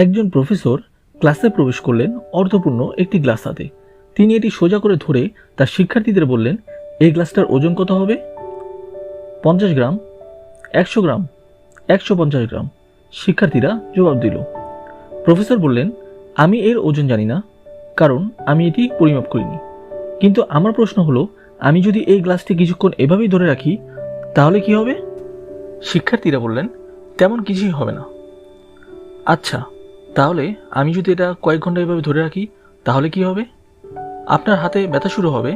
একজন প্রফেসর ক্লাসে প্রবেশ করলেন অর্ধপূর্ণ একটি গ্লাস হাতে। তিনি এটি সোজা করে ধরে তার শিক্ষার্থীদের বললেন, এই গ্লাসটার ওজন কত হবে? 50 গ্রাম, 100 গ্রাম, 150 গ্রাম। শিক্ষার্থীরা জবাব দিল। প্রফেসর বললেন, আমি এর ওজন জানি না, কারণ আমি এটি পরিমাপ করিনি। কিন্তু আমার প্রশ্ন হলো, আমি যদি এই গ্লাসটি কিছুক্ষণ এভাবেই ধরে রাখি তাহলে কি হবে? শিক্ষার্থীরা বললেন, তেমন কিছুই হবে না। আচ্ছা, তাহলে আমি যদি এটা কয়েক ঘন্টা এভাবে ধরে রাখি তাহলে কি হবে? আপনার হাতে ব্যথা শুরু হবে।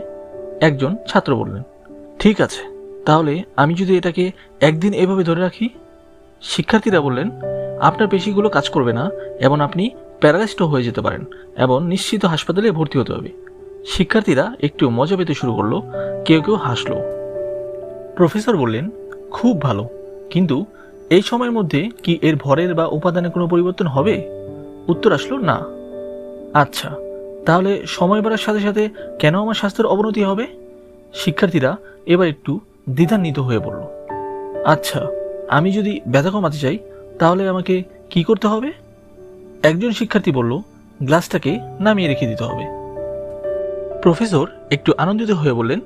একজন ছাত্র বললেন। ঠিক আছে, তাহলে আমি যদি এটাকে একদিন এভাবে ধরে রাখি? শিক্ষার্থীরা বললেন, আপনার পেশিগুলো কাজ করবে না এবং আপনি প্যারালাইজড হয়ে যেতে পারেন এবং নিশ্চিত হাসপাতালে ভর্তি হতে হবে। শিক্ষার্থীরা একটু মজা পেতে শুরু করলো, কেউ কেউ হাসলো। প্রফেসর বললেন, খুব ভালো, কিন্তু এই সময়ের মধ্যে কি এর ভরের বা উপাদানে কোনো পরিবর্তন হবে? উত্তর আসলো, না। আচ্ছা, তাহলে সময় বাড়ার সাথে সাথে কেন আমার স্বাস্থ্যের অবনতি হবে? শিক্ষার্থীরা এবার একটু দ্বিধান্বিত হয়ে পড়ল। আচ্ছা, আমি যদি ব্যথা কমাতে চাই তাহলে আমাকে কি করতে হবে? একজন শিক্ষার্থী বলল, গ্লাসটাকে নামিয়ে রেখে দিতে হবে। প্রফেসর একটু আনন্দিত হয়ে বললেন,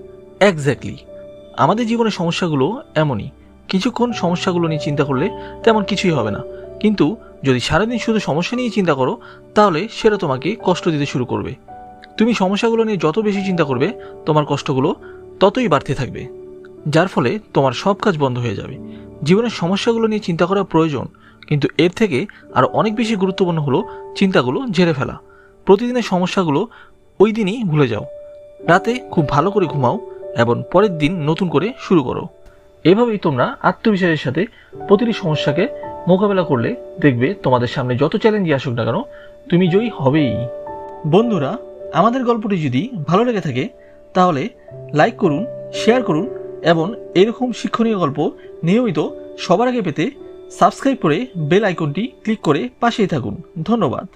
এক্স্যাক্টলি, আমাদের জীবনের সমস্যাগুলো এমনই। কিছুক্ষণ সমস্যাগুলো নিয়ে চিন্তা করলে তেমন কিছুই হবে না, কিন্তু যদি সারাদিন শুধু সমস্যা নিয়ে চিন্তা করো তাহলে সেটা তোমাকে কষ্ট দিতে শুরু করবে। তুমি সমস্যাগুলো নিয়ে যত বেশি চিন্তা করবে তোমার কষ্টগুলো ততই বাড়তে থাকবে, যার ফলে তোমার সব কাজ বন্ধ হয়ে যাবে। জীবনের সমস্যাগুলো নিয়ে চিন্তা করা প্রয়োজন, কিন্তু এর থেকে আরও অনেক বেশি গুরুত্বপূর্ণ হলো চিন্তাগুলো ঝেড়ে ফেলা। প্রতিদিনের সমস্যাগুলো ওই দিনই ভুলে যাও, রাতে খুব ভালো করে ঘুমাও এবং পরের দিন নতুন করে শুরু করো। এভাবেই তোমরা আত্মবিশ্বাসের সাথে প্রতিটি সমস্যাকে মোকাবেলা করলে দেখবে তোমাদের সামনে যত চ্যালেঞ্জই আসুক না কেন তুমি জয়ী হবেই। বন্ধুরা, আমাদের গল্পটি যদি ভালো লেগে থাকে তাহলে লাইক করুন, শেয়ার করুন এবং এরকম শিক্ষণীয় গল্প নিয়মিত সবার আগে পেতে সাবস্ক্রাইব করে বেল আইকনটি ক্লিক করে পাশেই থাকুন। ধন্যবাদ।